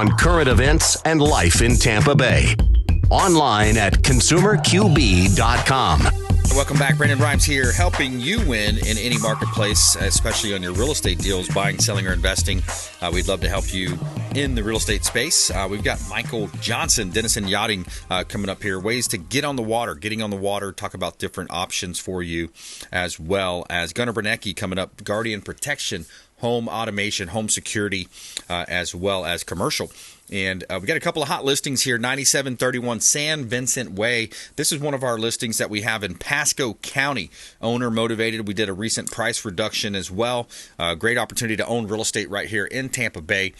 on current events and life in Tampa Bay. Online at consumerqb.com. Welcome back. Brandon Rhymes here, helping you win in any marketplace, especially on your real estate deals, buying, selling, or investing. We'd love to help you in the real estate space. We've got Michael Johnson, Dennison Yachting, coming up here. Ways to get on the water, getting on the water, talk about different options for you, as well as Gunnar Bernecki coming up, Guardian Protection, home automation, home security, as well as commercial. And we got a couple of hot listings here. 9731 San Vincent Way. This is one of our listings that we have in Pasco County. Owner motivated. We did a recent price reduction as well. Great opportunity to own real estate right here in Tampa Bay.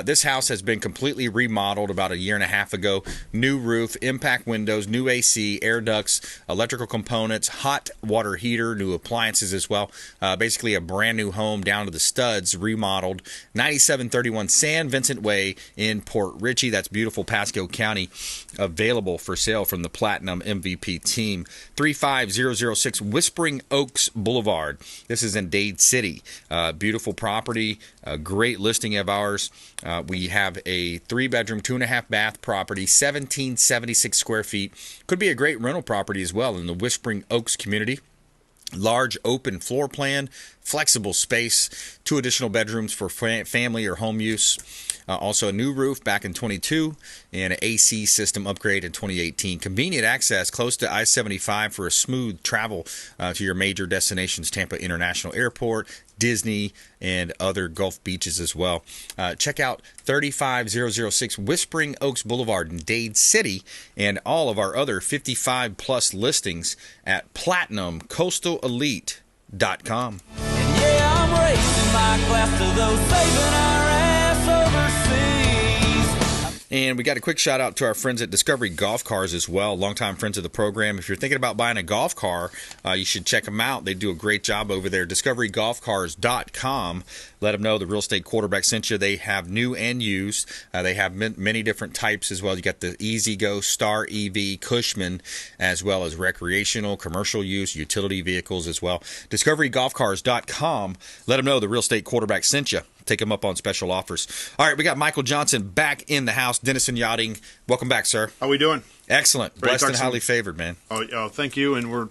This house has been completely remodeled about a year and a half ago. New roof, impact windows, new AC, air ducts, electrical components, hot water heater, new appliances as well. Basically a brand new home down to the studs, remodeled. 9731 San Vincent Way in Port Richey. That's beautiful Pasco County. Available for sale from the Platinum MVP team. 35006 Whispering Oaks Boulevard. This is in Dade City. Beautiful property. A great listing of ours. We have a 3-bedroom, 2.5-bath property, 1776 square feet. Could be a great rental property as well in the Whispering Oaks community. Large open floor plan, flexible space, 2 additional bedrooms for family or home use. Also a new roof back in 22 and an AC system upgrade in 2018. Convenient access close to I-75 for a smooth travel to your major destinations, Tampa International Airport, Disney, and other Gulf beaches as well. Check out 35006 Whispering Oaks Boulevard in Dade City and all of our other 55-plus listings at PlatinumCoastalElite.com. And yeah, I'm raising my glass to those saving our ass overseas. And we got a quick shout out to our friends at Discovery Golf Cars as well, longtime friends of the program. If you're thinking about buying a golf car, you should check them out. They do a great job over there. DiscoveryGolfCars.com. Let them know the real estate quarterback sent you. They have new and used. They have many different types as well. You got the Easy Go, Star EV, Cushman, as well as recreational, commercial use, utility vehicles as well. DiscoveryGolfCars.com. Let them know the real estate quarterback sent you. Take them up on special offers. All right, we got Michael Johnson back in the house. Dennison Yachting. Welcome back, sir. How we doing? Excellent. Blessed and highly favored, man. Oh, thank you. And we're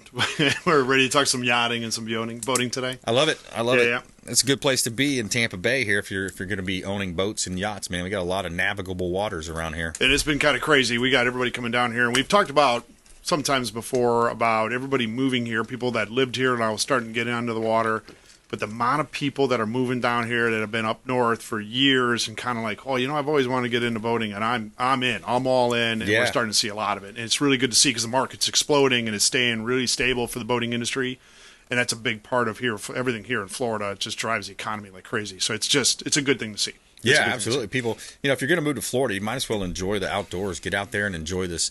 we're ready to talk some yachting and some boating today. I love it. I love it. Yeah. It's a good place to be in Tampa Bay here if you're going to be owning boats and yachts, man. We got a lot of navigable waters around here. And it's been kind of crazy. We got everybody coming down here, and we've talked about sometimes before about everybody moving here, people that lived here now starting to get onto the water. But the amount of people that are moving down here that have been up north for years and kind of like, oh, I've always wanted to get into boating, and I'm in. I'm all in, and we're starting to see a lot of it. And it's really good to see because the market's exploding and it's staying really stable for the boating industry. And that's a big part of everything here in Florida. It just drives the economy like crazy. So it's a good thing to see. Yeah, absolutely. People, if you're going to move to Florida, you might as well enjoy the outdoors. Get out there and enjoy this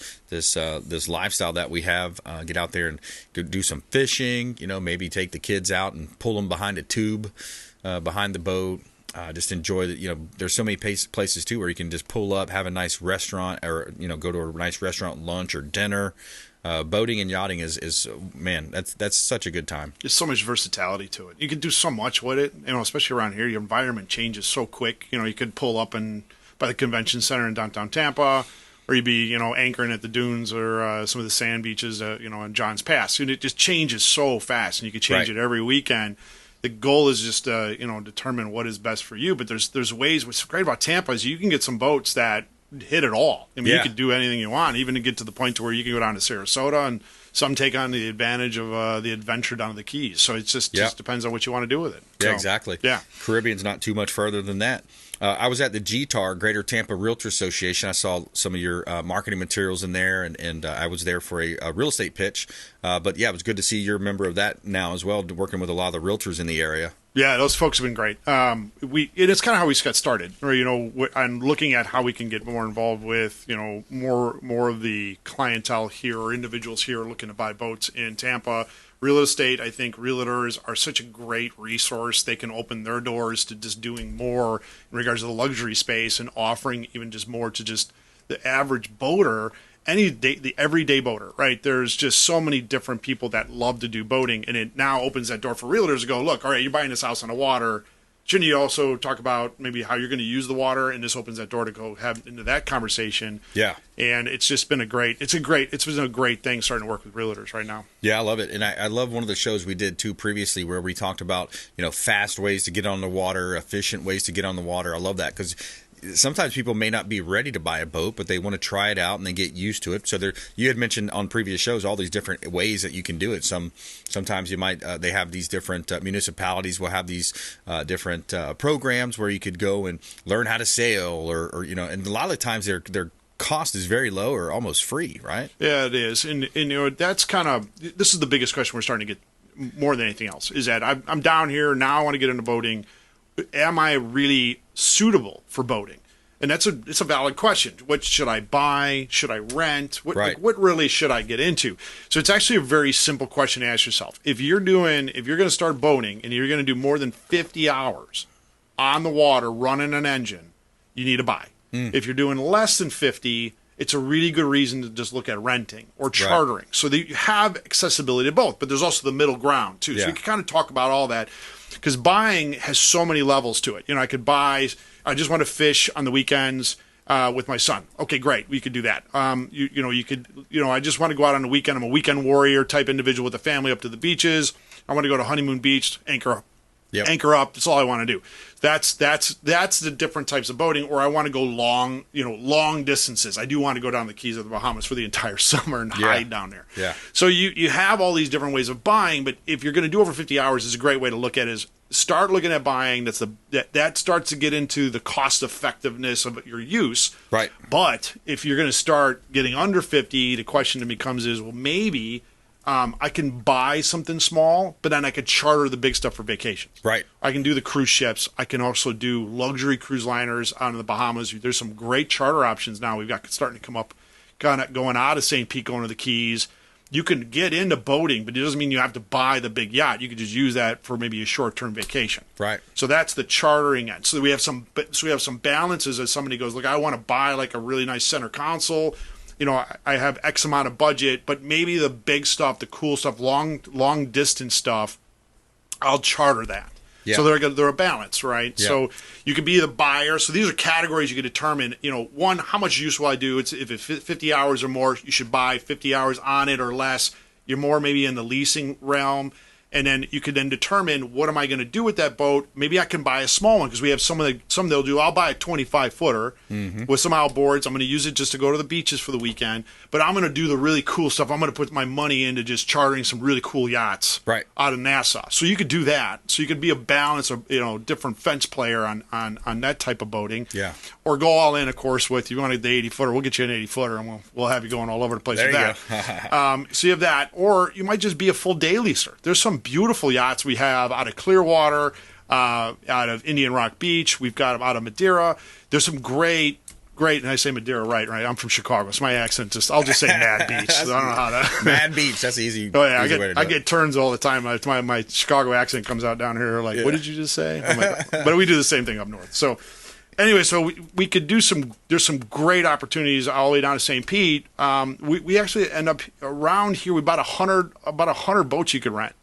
lifestyle that we have. Get out there and go do some fishing. Maybe take the kids out and pull them behind a tube, behind the boat. Just enjoy there's so many places too where you can just pull up, have a nice restaurant, or go to a nice restaurant, lunch or dinner. Boating and yachting is man, that's such a good time. There's so much versatility to it. You can do so much with it, especially around here. Your environment changes so quick. You could pull up by the convention center in downtown Tampa, or you'd be anchoring at the dunes or some of the sand beaches, on John's Pass. And it just changes so fast, and you can change it every weekend. The goal is just determine what is best for you. But there's ways. What's great about Tampa is you can get some boats that hit it all. You could do anything you want, even to get to the point to where you can go down to Sarasota, and some take on the advantage of the adventure down to the Keys. So it just depends on what you want to do with it. Yeah, exactly. Yeah. Caribbean's not too much further than that. I was at the GTAR, Greater Tampa Realtor Association. I saw some of your marketing materials in there, and I was there for a real estate pitch. But yeah, it was good to see you're a member of that now as well, working with a lot of the realtors in the area. Yeah, those folks have been great. It's kind of how we got started, or and looking at how we can get more involved with more of the clientele here or individuals here looking to buy boats in Tampa. Real estate, I think realtors are such a great resource. They can open their doors to just doing more in regards to the luxury space and offering even just more to just the average boater. The everyday boater, right? There's just so many different people that love to do boating, and it now opens that door for realtors to go, look, all right, you're buying this house on the water. shouldn't you also talk about maybe how you're going to use the water? And this opens that door to go have into that conversation. Yeah. And it's just been it's been a great thing starting to work with realtors right now. Yeah, I love it. And I love one of the shows we did too previously where we talked about, fast ways to get on the water, efficient ways to get on the water. I love that because sometimes people may not be ready to buy a boat, but they want to try it out and they get used to it. So you had mentioned on previous shows all these different ways that you can do it. Sometimes you might they have these different municipalities will have these different programs where you could go and learn how to sail, or and a lot of the times their cost is very low or almost free, right? Yeah, it is, and that's this is the biggest question we're starting to get more than anything else. Is that I'm down here now, I want to get into boating. Am I really suitable for boating? And it's a valid question. What should I buy? Should I rent? What really should I get into? So it's actually a very simple question to ask yourself. If you're going to start boating and you're going to do more than 50 hours on the water running an engine, you need to buy. If you're doing less than 50, it's a really good reason to just look at renting or chartering, so that you have accessibility to both. But there's also the middle ground too. So we can kind of talk about all that, because buying has so many levels to it. I could buy. I just want to fish on the weekends with my son. Okay, great. We could do that. You could. I just want to go out on the weekend. I'm a weekend warrior type individual with a family up to the beaches. I want to go to honeymoon beach, anchor up. Yep. Anchor up. That's all I want to do. That's the different types of boating. Or I want to go long distances. I do want to go down the Keys of the Bahamas for the entire summer and hide down there. Yeah. So you have all these different ways of buying, but if you're going to do over 50 hours, is a great way to look at it is start looking at buying. That starts to get into the cost effectiveness of your use. Right. But if you're going to start getting under 50, the question that becomes is, well, maybe I can buy something small, but then I could charter the big stuff for vacations. Right. I can do the cruise ships. I can also do luxury cruise liners out in the Bahamas. There's some great charter options now. We've got starting to come up, kind of going out of St. Pete, going to the Keys. You can get into boating, but it doesn't mean you have to buy the big yacht. You could just use that for maybe a short-term vacation. Right. So that's the chartering end. So we have some balances as somebody goes, look, I want to buy like a really nice center console. I have X amount of budget, but maybe the big stuff, the cool stuff, long distance stuff, I'll charter that. Yeah. So they're a balance, right? Yeah. So you could be the buyer. So these are categories you can determine. One, how much use will I do? If it's 50 hours or more, you should buy 50 hours on it or less. You're more maybe in the leasing realm. And then you could then determine, what am I going to do with that boat? Maybe I can buy a small one, because we have some they'll do. I'll buy a 25-footer with some outboards. I'm going to use it just to go to the beaches for the weekend. But I'm going to do the really cool stuff. I'm going to put my money into just chartering some really cool yachts out of Nassau. So you could do that. So you could be a balance of different fence player on that type of boating. Yeah. Or go all in, of course, with you want the 80-footer. We'll get you an 80-footer, and we'll have you going all over the place with that. So you have that. Or you might just be a full day leaser. There's some beautiful yachts we have out of Clearwater, out of Indian Rock Beach. We've got them out of Madeira. There's some great, and I say Madeira right? I'm from Chicago, so my accent I'll just say Mad Beach. So I don't know how to. Mad Beach, that's easy. Oh yeah, I get turns all the time. My Chicago accent comes out down here. Like, what did you just say? But we do the same thing up north. So anyway, so we could do there's some great opportunities all the way down to St. Pete. We actually end up around here. We about 100 boats you could rent.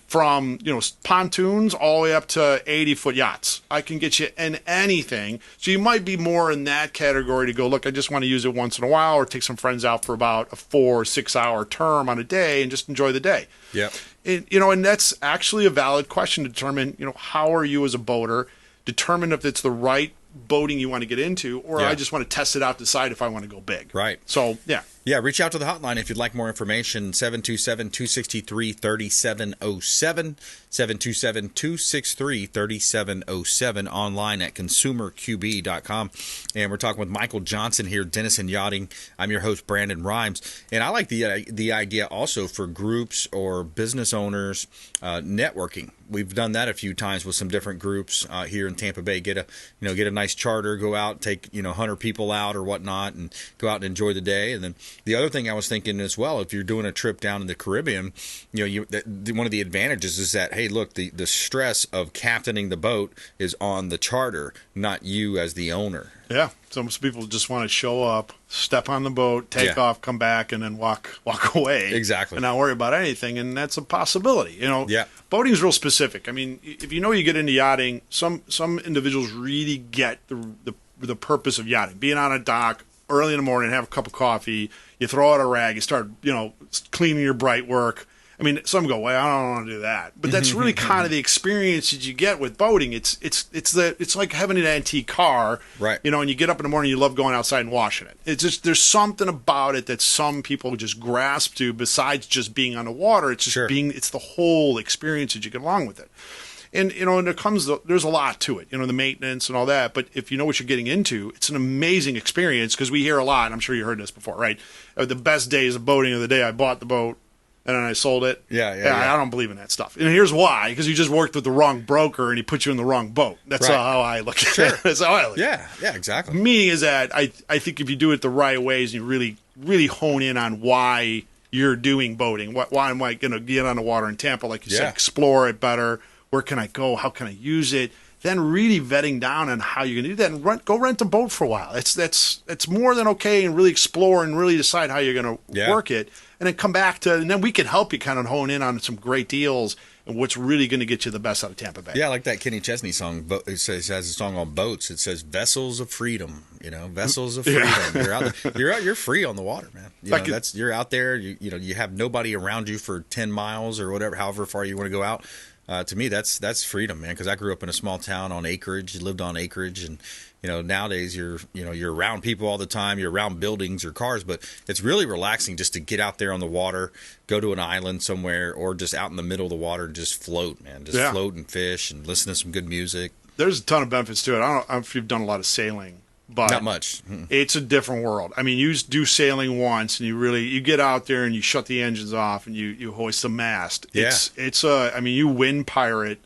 From pontoons all the way up to 80-foot yachts. I can get you in anything. So you might be more in that category to go, look, I just want to use it once in a while, or take some friends out for about a 4 or 6 hour term on a day and just enjoy the day. Yeah. And that's actually a valid question to determine, how are you as a boater, determine if it's the right boating you want to get into, or I just want to test it out, decide if I want to go big. Right. So, yeah. Yeah, reach out to the hotline if you'd like more information, 727-263-3707, 727-263-3707, online at consumerqb.com. And we're talking with Michael Johnson here, Dennison Yachting. I'm your host, Brandon Rhymes. And I like the idea also for groups or business owners networking. We've done that a few times with some different groups here in Tampa Bay. Get a nice charter, go out, take 100 people out or whatnot, and go out and enjoy the day, and then the other thing I was thinking as well, if you're doing a trip down in the Caribbean, one of the advantages is that, hey, look, the stress of captaining the boat is on the charter, not you as the owner. Yeah, so most people just want to show up, step on the boat, take off, come back, and then walk away. Exactly. And not worry about anything, and that's a possibility. Boating is real specific. I mean, if you get into yachting, some individuals really get the purpose of yachting. Being on a dock early in the morning, have a cup of coffee, you throw out a rag, you start, cleaning your bright work. I mean, some go, well, I don't want to do that. But that's really kind of the experience that you get with boating. It's like having an antique car, right? And you get up in the morning, you love going outside and washing it. It's just, there's something about it that some people just grasp to besides just being on the water. It's just it's the whole experience that you get along with it. And, there's a lot to it, the maintenance and all that. But if you know what you're getting into, it's an amazing experience, because we hear a lot, and I'm sure you heard this before, right? The best days of boating are the day I bought the boat and then I sold it. Yeah. I don't believe in that stuff. And here's why: because you just worked with the wrong broker and he put you in the wrong boat. That's how I look at it. That's how I look at it. Yeah, exactly. Meaning is that I think if you do it the right ways and you really, really hone in on why you're doing boating, why am I going to get on the water in Tampa, like you said, explore it better, where can I go, how can I use it, then really vetting down on how you're going to do that, and go rent a boat for a while. It's more than okay, and really explore and really decide how you're going to work it. And then come back and then we can help you kind of hone in on some great deals and what's really going to get you the best out of Tampa Bay. Yeah, like that Kenny Chesney song. It has a song on boats. It says "Vessels of Freedom." Vessels of freedom. You're out there. You're free on the water, man. You're out there. You have nobody around you for 10 miles or whatever, however far you want to go out. To me, that's freedom, man. Because I grew up in a small town on acreage, lived on acreage, and nowadays you're around people all the time. You're around buildings or cars, but it's really relaxing just to get out there on the water, go to an island somewhere, or just out in the middle of the water and just float, man. Just float and fish and listen to some good music. There's a ton of benefits to it. I don't know if you've done a lot of sailing, but not much. It's a different world. I mean, you do sailing once, and you get out there and you shut the engines off and you hoist the mast. Yeah. You wind pirate,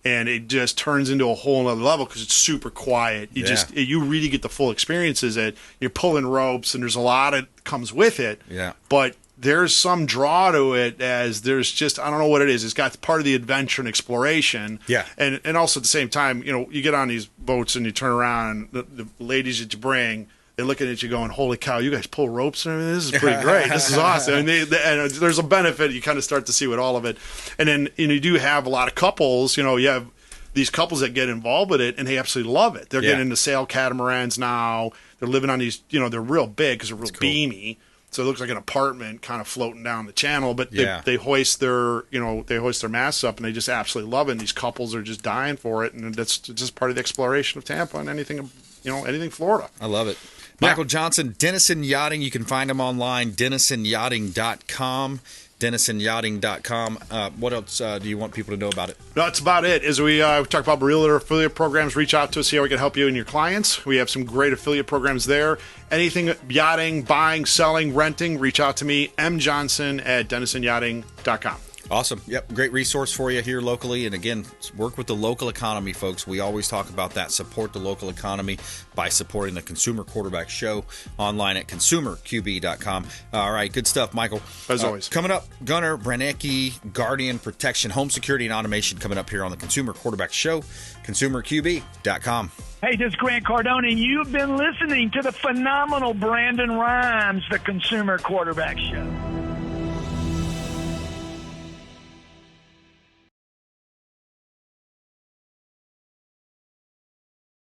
and it just turns into a whole other level because it's super quiet. You really get the full experiences. That you're pulling ropes, and there's a lot that comes with it. Yeah. But there's some draw to it, as there's just, I don't know what it is. It's got part of the adventure and exploration. Yeah. And also at the same time, you get on these boats and you turn around, and the ladies that you bring, they're looking at you going, holy cow, you guys pull ropes and everything? This is pretty great. This is awesome. And there's a benefit. You kind of start to see with all of it. And then you do have a lot of couples. You have these couples that get involved with it, and they absolutely love it. They're getting into sail catamarans now. They're living on these, they're real big because they're real beamy. So it looks like an apartment kind of floating down the channel, but they hoist their masts up, and they just absolutely love it. And these couples are just dying for it, and that's just part of the exploration of Tampa and anything Florida. I love it. Michael Johnson, Dennison Yachting. You can find him online, DennisonYachting.com. DennisonYachting.com. What else do you want people to know about it? No, that's about it. As we talk about realtor affiliate programs, reach out to us, see how we can help you and your clients. We have some great affiliate programs there. Anything yachting, buying, selling, renting, reach out to me, mjohnson@DennisonYachting.com. Awesome. Yep. Great resource for you here locally. And again, work with the local economy, folks. We always talk about that. Support the local economy by supporting the Consumer Quarterback Show online at consumerqb.com. All right. Good stuff, Michael. As always. Coming up, Gunnar Branecki, Guardian Protection, Home Security and Automation coming up here on the Consumer Quarterback Show, consumerqb.com. Hey, this is Grant Cardone, and you've been listening to the phenomenal Brandon Rhymes, the Consumer Quarterback Show.